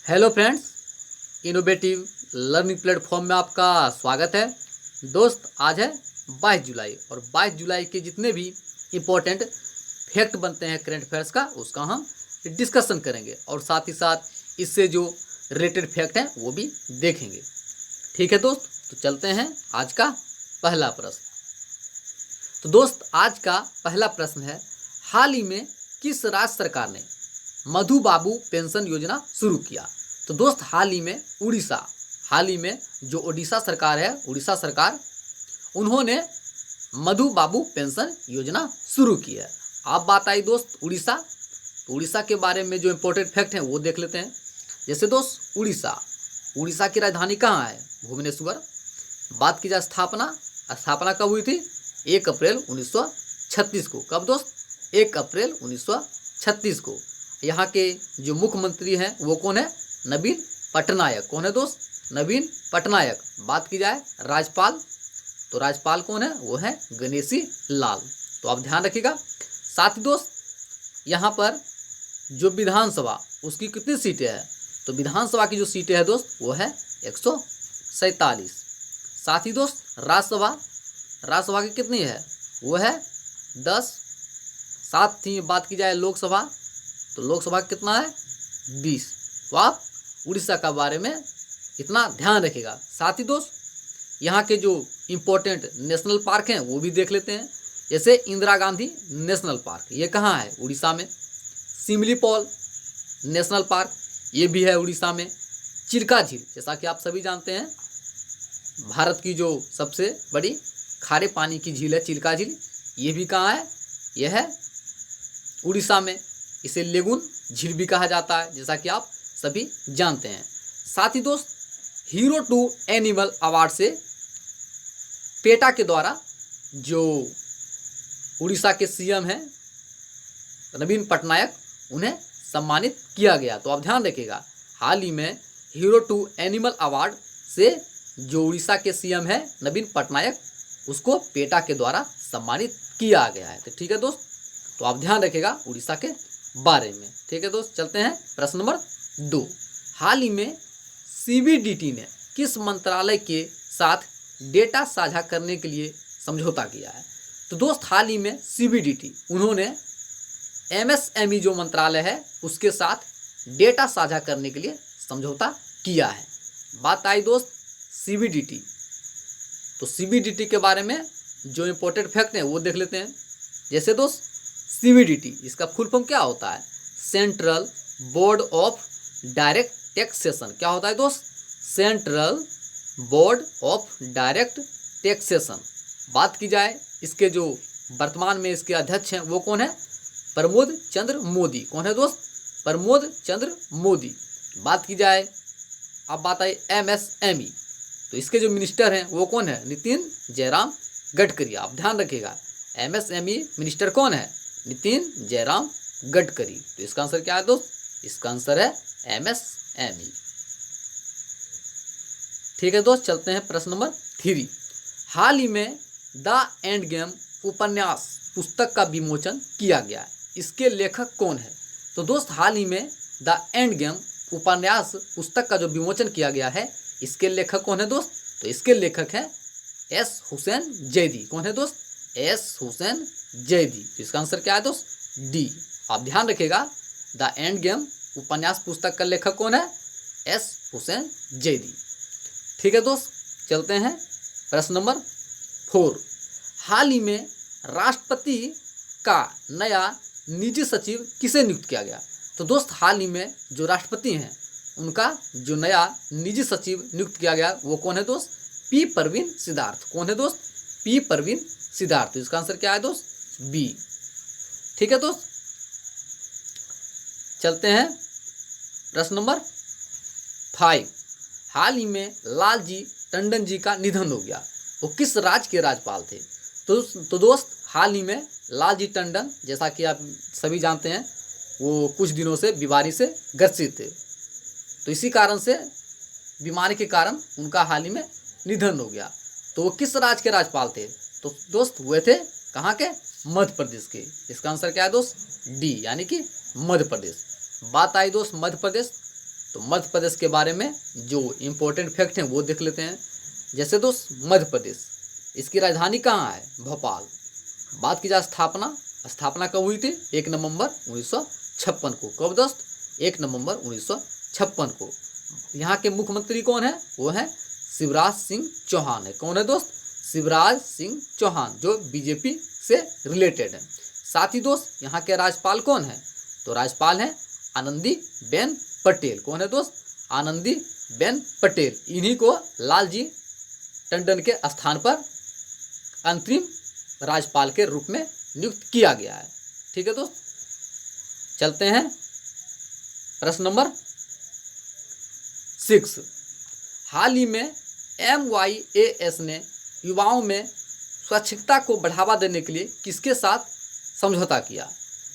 Hello friends, innovative learning platform में आपका स्वागत है। दोस्त, आज है 22 जुलाई और 22 जुलाई के जितने भी इम्पोर्टेंट फैक्ट बनते हैं करंट अफेयर्स का, उसका हम डिस्कशन करेंगे और साथ ही साथ इससे जो रिलेटेड फैक्ट हैं वो भी देखेंगे। ठीक है दोस्त, तो चलते हैं आज का पहला प्रश्न। तो दोस्त, आज का पहला प्रश्न है, हाल ही में किस राज्य सरकार ने मधु बाबू पेंशन योजना शुरू किया? तो दोस्त, हाल ही में जो उड़ीसा सरकार है, उड़ीसा सरकार, उन्होंने मधु बाबू पेंशन योजना शुरू की है। अब बात आई दोस्त उड़ीसा, तो उड़ीसा के बारे में जो इम्पोर्टेंट फैक्ट हैं वो देख लेते हैं। जैसे दोस्त, उड़ीसा की राजधानी कहाँ है? भुवनेश्वर। बात की जाए स्थापना कब हुई थी? 1 अप्रैल 1936 को। कब दोस्त? 1 अप्रैल 1936 को। यहाँ के जो मुख्यमंत्री हैं वो कौन है? नवीन पटनायक। कौन है दोस्त? नवीन पटनायक। बात की जाए राज्यपाल, तो राज्यपाल कौन है? वो है गणेशी लाल। तो आप ध्यान रखिएगा। साथ ही दोस्त, यहाँ पर जो विधानसभा, उसकी कितनी सीटें हैं? तो विधानसभा की जो सीटें हैं दोस्त वो है 147। साथ ही दोस्त, राज्यसभा की कितनी है? वो है 10। साथ ही बात की जाए लोकसभा, तो लोकसभा कितना है? 20। तो आप उड़ीसा का बारे में इतना ध्यान रखिएगा। साथ ही दोस्त, यहाँ के जो इम्पोर्टेंट नेशनल पार्क हैं वो भी देख लेते हैं। जैसे इंदिरा गांधी नेशनल पार्क, ये कहाँ है? उड़ीसा में। सिमलीपाल नेशनल पार्क, ये भी है उड़ीसा में। चिल्का झील, जैसा कि आप सभी जानते हैं, भारत की जो सबसे बड़ी खारे पानी की झील है चिल्का झील, ये भी कहाँ है? यह है उड़ीसा में। इसे लेगुन झील भी कहा जाता है, जैसा कि आप सभी जानते हैं। साथ ही दोस्त, हीरो टू एनिमल अवार्ड से पेटा के द्वारा जो उड़ीसा के सीएम हैं नवीन पटनायक, उन्हें सम्मानित किया गया। तो आप ध्यान रखिएगा, हाल ही में हीरो टू एनिमल अवार्ड से जो उड़ीसा के सीएम है नवीन पटनायक, उसको पेटा के द्वारा सम्मानित किया गया है। तो ठीक है दोस्त, तो आप ध्यान रखिएगा उड़ीसा के बारे में। ठीक है दोस्त, चलते हैं प्रश्न नंबर 2। हाल ही में सीबीडीटी ने किस मंत्रालय के साथ डेटा साझा करने के लिए समझौता किया है? तो दोस्त, हाल ही में सीबीडीटी, उन्होंने एमएसएमई जो मंत्रालय है उसके साथ डेटा साझा करने के लिए समझौता किया है। बात आई दोस्त सीबीडीटी, तो सीबीडीटी के बारे में जो इम्पोर्टेंट फैक्ट है वो देख लेते हैं। जैसे दोस्त, सीबीडीटी, इसका फुल फॉर्म क्या होता है? Central board of direct taxation. क्या होता है दोस्त? Central board of direct taxation. बात की जाए इसके जो वर्तमान में इसके अध्यक्ष हैं वो कौन है? प्रमोद चंद्र मोदी। कौन है दोस्त? प्रमोद चंद्र मोदी। बात की जाए, अब बात आई एमएसएमई, तो इसके जो मिनिस्टर हैं वो कौन है? नितिन जयराम गडकरी। आप ध्यान रखिएगा, एमएसएमई मिनिस्टर कौन है? नितिन जयराम गडकरी। तो इसका आंसर क्या है दोस्त? इसका आंसर है एमएसएमई। ठीक है दोस्त, चलते हैं प्रश्न नंबर 3। हाल ही में द एंड गेम उपन्यास पुस्तक का विमोचन किया गया है, इसके लेखक कौन है? तो दोस्त, हाल ही में द एंड गेम उपन्यास पुस्तक का जो विमोचन किया गया है, इसके लेखक कौन है दोस्त? तो इसके लेखक हैं एस हुसैन जैदी। कौन है दोस्त? एस हुसैन जैदी। तो इसका आंसर क्या है दोस्त? डी। आप ध्यान रखिएगा, द एंड गेम उपन्यास पुस्तक का लेखक कौन है? एस हुसैन जैदी। ठीक है दोस्त, चलते हैं प्रश्न नंबर 4। हाल ही में राष्ट्रपति का नया निजी सचिव किसे नियुक्त किया गया? तो दोस्त, हाल ही में जो राष्ट्रपति हैं उनका जो नया निजी सचिव नियुक्त किया गया वो कौन है दोस्त? पी परवीन सिद्धार्थ। कौन है दोस्त? पी परवीन सिद्धार्थ। तो इसका आंसर क्या है दोस्त? बी। ठीक है दोस्त, चलते हैं प्रश्न नंबर 5। हाल ही में लालजी टंडन जी का निधन हो गया, वो किस राज्य के राज्यपाल थे? तो दोस्त, हाल ही में लालजी टंडन, जैसा कि आप सभी जानते हैं, वो कुछ दिनों से बीमारी से ग्रसित थे। तो इसी कारण से, बीमारी के कारण उनका हाल ही में निधन हो गया। तो वो किस राज्य के राज्यपाल थे? तो दोस्त, हुए थे कहाँ के? मध्य प्रदेश के। इसका आंसर क्या है दोस्त? डी, यानी कि मध्य प्रदेश। बात आई दोस्त मध्य प्रदेश, तो मध्य प्रदेश के बारे में जो इम्पोर्टेंट फैक्ट हैं वो देख लेते हैं। जैसे दोस्त मध्य प्रदेश, इसकी राजधानी कहाँ है? भोपाल। बात की जाए स्थापना कब हुई थी? 1 नवंबर 1956 को। कब दोस्त? 1 नवंबर 1956 को। यहाँ के मुख्यमंत्री कौन है? वो है शिवराज सिंह चौहान है। कौन है दोस्त? शिवराज सिंह चौहान, जो बीजेपी से रिलेटेड है। साथ ही दोस्त यहाँ के राज्यपाल कौन है? तो राज्यपाल है आनंदीबेन पटेल। कौन है दोस्त? आनंदीबेन पटेल। इन्हीं को लालजी टंडन के स्थान पर अंतरिम राज्यपाल के रूप में नियुक्त किया गया है। ठीक है दोस्त, चलते हैं प्रश्न नंबर 6। हाल ही में MYAS ने युवाओं में स्वच्छता को बढ़ावा देने के लिए किसके साथ समझौता किया?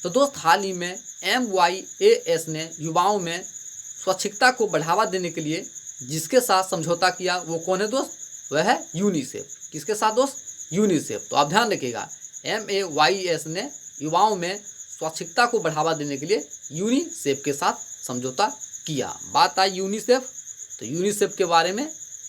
तो दोस्त हाल ही में MYAS ने युवाओं में स्वच्छता को बढ़ावा देने के लिए जिसके साथ समझौता किया वो कौन है दोस्त? वह है यूनिसेफ। किसके साथ दोस्त? यूनिसेफ। तो आप ध्यान रखिएगा, MAYS ने युवाओं में स्वच्छता को बढ़ावा देने के लिए यूनिसेफ के साथ समझौता किया। बात आई यूनिसेफ, तो यूनिसेफ के बारे में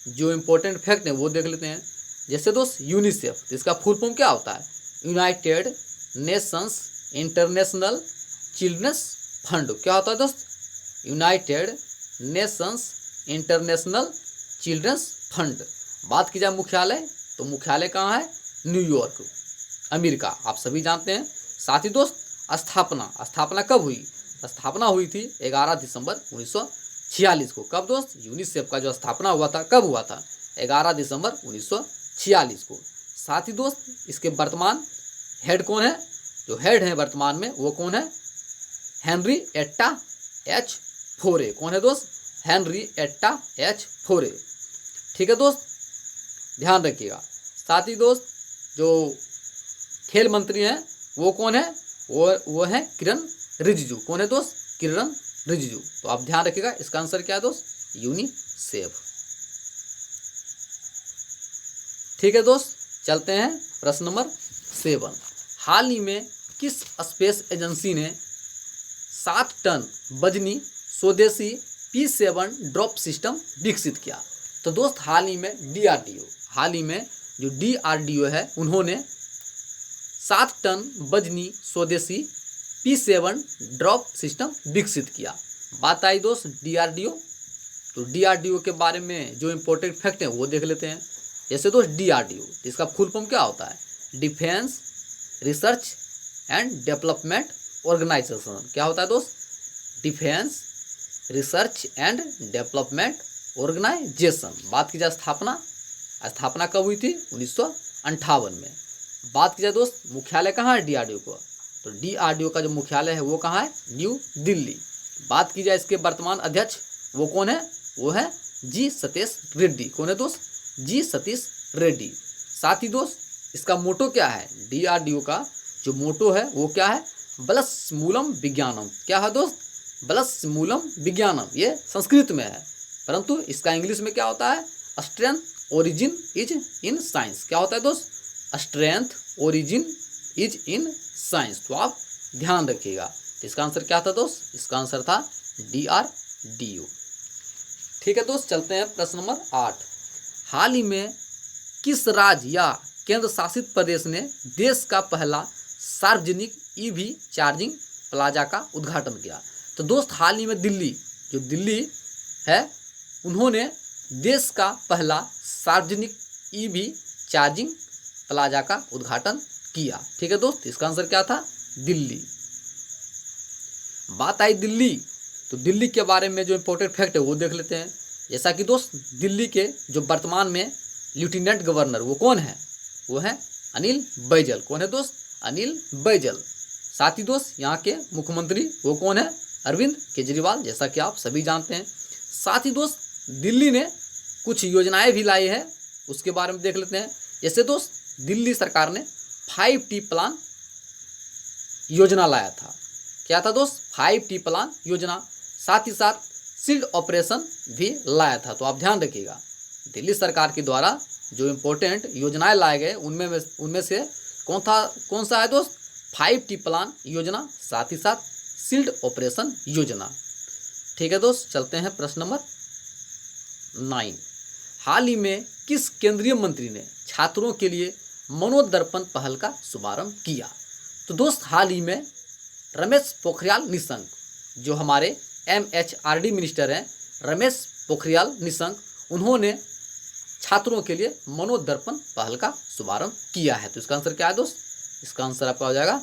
जो इम्पोर्टेंट फैक्ट है वो देख लेते हैं। जैसे दोस्त यूनिसेफ, इसका फुल फॉर्म क्या होता है? United Nations International Children's Fund. क्या होता है दोस्त? United Nations International Children's Fund. बात की जाए मुख्यालय, तो मुख्यालय कहाँ है? न्यूयॉर्क, अमेरिका, आप सभी जानते हैं। साथ ही दोस्त स्थापना कब हुई? स्थापना हुई थी 11 दिसंबर 1946 को। कब दोस्त? यूनिसेफ का जो स्थापना हुआ था कब हुआ था? 11 दिसंबर 1946 को। साथ ही दोस्त इसके वर्तमान हेड कौन है? जो हेड है वर्तमान में वो कौन है? हेनरिएट्टा एच फोरे। कौन है दोस्त? हेनरिएट्टा एच फोरे। ठीक है दोस्त, ध्यान रखिएगा। साथ ही दोस्त जो खेल मंत्री हैं वो कौन है? वो है किरण रिजिजू। कौन है दोस्त? किरण रिजिजू। तो आप ध्यान रखिएगा, इसका आंसर क्या है दोस्त? यूनिसेफ। ठीक है दोस्त, चलते हैं प्रश्न नंबर 7। हाल ही में किस स्पेस एजेंसी ने 7 टन वजनी स्वदेशी P7 ड्रॉप सिस्टम विकसित किया? तो दोस्त हाल ही में जो DRDO है उन्होंने 7 टन वजनी स्वदेशी P7 ड्रॉप सिस्टम विकसित किया। बात आई दोस्त DRDO, तो DRDO के बारे में जो इम्पोर्टेंट फैक्ट है वो देख लेते हैं। जैसे दोस्त DRDO, इसका फुल फॉर्म क्या होता है? Defence Research and Development Organisation. क्या होता है दोस्त? Defence Research and Development Organisation. बात की जाए स्थापना कब हुई थी? 1958 में। बात की जाए दोस्त मुख्यालय कहाँ है DRDO को? तो DRDO का जो मुख्यालय है वो कहाँ है? न्यू दिल्ली। बात की जाए इसके वर्तमान अध्यक्ष वो कौन है? वो है G सतीश रेड्डी। कौन है दोस्त? G सतीश रेड्डी। साथ ही दोस्त इसका मोटो क्या है? DRDO का जो मोटो है वो क्या है? बलस मूलम विज्ञानम। क्या है दोस्त? बलस मूलम विज्ञानम। ये संस्कृत में है, परंतु इसका इंग्लिश में क्या होता है? Strength origin is in science. क्या होता है दोस्त? Strength origin is in science. तो आप ध्यान रखिएगा। इसका आंसर क्या था दोस्त? इसका आंसर था DRDO। ठीक है दोस्त, चलते हैं प्रश्न नंबर 8। हाल ही में किस राज्य या केंद्र शासित प्रदेश ने देश का पहला सार्वजनिक EV चार्जिंग प्लाजा का उद्घाटन किया? तो दोस्त हाल ही में दिल्ली है उन्होंने देश का पहला सार्वजनिक EV चार्जिंग प्लाजा का उद्घाटन किया। ठीक है दोस्त, इसका आंसर क्या था? दिल्ली। बात आई दिल्ली, तो दिल्ली के बारे में जो इम्पोर्टेंट फैक्ट है वो देख लेते हैं। जैसा कि दोस्त दिल्ली के जो वर्तमान में लेफ्टिनेंट गवर्नर वो कौन है? वो है अनिल बैजल। कौन है दोस्त? अनिल बैजल। साथ ही दोस्त यहाँ के मुख्यमंत्री वो कौन है? अरविंद केजरीवाल, जैसा कि आप सभी जानते हैं। साथ ही दोस्त दिल्ली ने कुछ योजनाएं भी लाई है, उसके बारे में देख लेते हैं। जैसे दोस्त दिल्ली सरकार ने 5T प्लान योजना लाया था। क्या था दोस्त? 5T प्लान योजना। साथ ही साथ शील्ड ऑपरेशन भी लाया था। तो आप ध्यान रखिएगा, दिल्ली सरकार के द्वारा जो इम्पोर्टेंट योजनाएं लाए गए उनमें से कौन सा है दोस्त? 5T प्लान योजना, साथ ही साथ शील्ड ऑपरेशन योजना। ठीक है दोस्त, चलते हैं प्रश्न नंबर 9। हाल ही में किस केंद्रीय मंत्री ने छात्रों के लिए मनोदर्पण पहल का शुभारंभ किया? तो दोस्त हाल ही में रमेश पोखरियाल निशंक, जो हमारे MHRD मिनिस्टर हैं, रमेश पोखरियाल निशंक, उन्होंने छात्रों के लिए मनोदर्पण पहल का शुभारंभ किया है। तो इसका आंसर क्या है दोस्त? इसका आंसर आपका हो जाएगा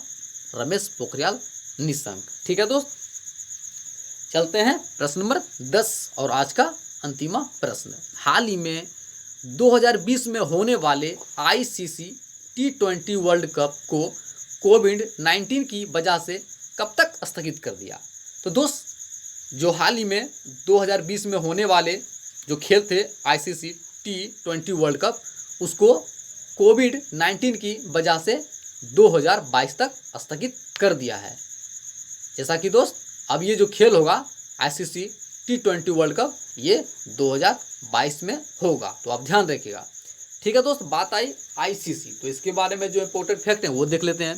रमेश पोखरियाल निशंक। ठीक है दोस्त, चलते हैं प्रश्न नंबर 10 और आज का अंतिम प्रश्न। हाल ही में 2020 में होने वाले ICC T20 वर्ल्ड कप को कोविड-19 की वजह से कब तक स्थगित कर दिया? तो दोस्त जो हाल ही में 2020 में होने वाले जो खेल थे ICC T20 वर्ल्ड कप, उसको कोविड-19 की वजह से 2022 तक स्थगित कर दिया है। जैसा कि दोस्त अब ये जो खेल होगा ICC T20 वर्ल्ड कप, ये 2022 में होगा, तो आप ध्यान रखिएगा। ठीक है दोस्त, बात आई ICC, तो इसके बारे में जो इम्पोर्टेंट फैक्ट हैं वो देख लेते हैं।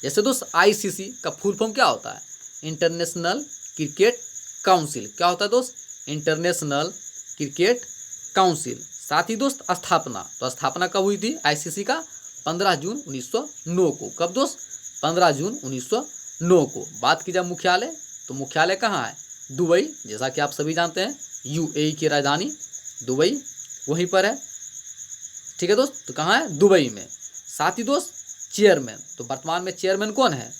जैसे दोस्त ICC का फुल फॉर्म क्या होता है? International cricket council. क्या होता है दोस्त? International cricket council. साथ ही दोस्त स्थापना, तो स्थापना कब हुई थी ICC का? 15 जून 1909 को। कब दोस्त? 15 जून 1909 को। बात की जाए मुख्यालय, तो मुख्यालय कहाँ है? दुबई। जैसा कि आप सभी जानते हैं UAE की राजधानी दुबई वहीं पर है। ठीक है दोस्त, तो कहाँ है? दुबई में। साथ ही दोस्त चेयरमैन, तो वर्तमान में चेयरमैन कौन है?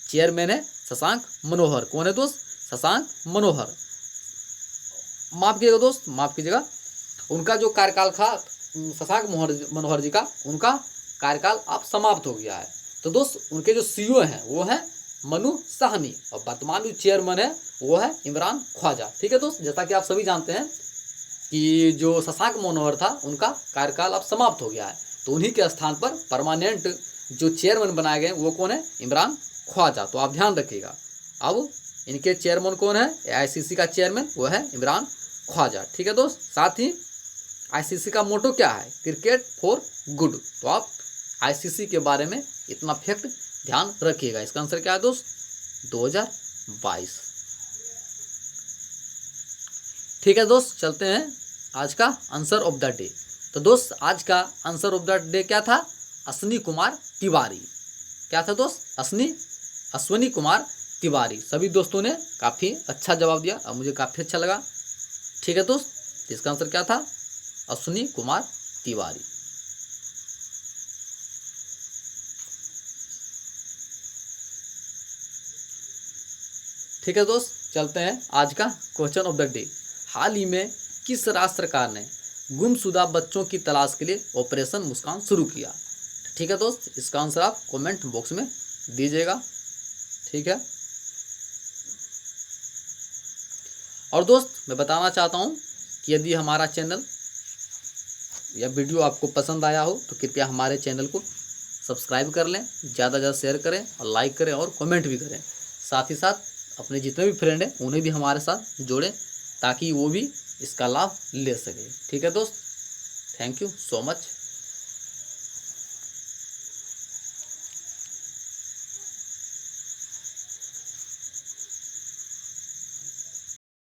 चेयरमैन है शशांक मनोहर। कौन है दोस्त? शशांक मनोहर। माफ कीजिएगा दोस्त, माफ कीजिएगा, उनका जो कार्यकाल था शशांक मनोहर जी का, उनका कार्यकाल अब समाप्त हो गया है। तो दोस्त उनके जो CEO हैं वो है मनु साहनी, और वर्तमान जो चेयरमैन है वो है इमरान ख्वाजा। ठीक है दोस्त, जैसा कि आप सभी जानते हैं कि जो शशांक मनोहर था उनका कार्यकाल अब समाप्त हो गया है, तो उन्हीं के स्थान पर परमानेंट जो चेयरमैन बनाए गए वो कौन है? इमरान ख्वाजा। तो आप ध्यान रखिएगा, अब इनके चेयरमैन कौन है? ICC का चेयरमैन वो है इमरान ख्वाजा। ठीक है दोस्त, साथ ही ICC का मोटो क्या है? Cricket for good. तो आप ICC के बारे में इतना फैक्ट ध्यान रखिएगा। इसका आंसर क्या है दोस्त? 2022। ठीक है दोस्त, चलते हैं आज का आंसर ऑफ द डे। तो दोस्त आज का आंसर ऑफ द डे क्या था? अश्विनी कुमार तिवारी। क्या था दोस्त? अश्विनी कुमार तिवारी। सभी दोस्तों ने काफ़ी अच्छा जवाब दिया और मुझे काफ़ी अच्छा लगा। ठीक है दोस्त, इसका आंसर क्या था? अश्विनी कुमार तिवारी। ठीक है दोस्त, चलते हैं आज का क्वेश्चन ऑफ द डे। हाल ही में किस राज्य सरकार ने गुमशुदा बच्चों की तलाश के लिए ऑपरेशन मुस्कान शुरू किया? ठीक है दोस्त, इसका आंसर आप कमेंट बॉक्स में दीजिएगा। ठीक है, और दोस्त मैं बताना चाहता हूं कि यदि हमारा चैनल या वीडियो आपको पसंद आया हो तो कृपया हमारे चैनल को सब्सक्राइब कर लें, ज़्यादा से ज़्यादा शेयर करें और लाइक करें और कमेंट भी करें। साथ ही साथ अपने जितने भी फ्रेंड हैं उन्हें भी हमारे साथ जोड़ें ताकि वो भी इसका लाभ ले सके। ठीक है दोस्त, थैंक यू सो मच।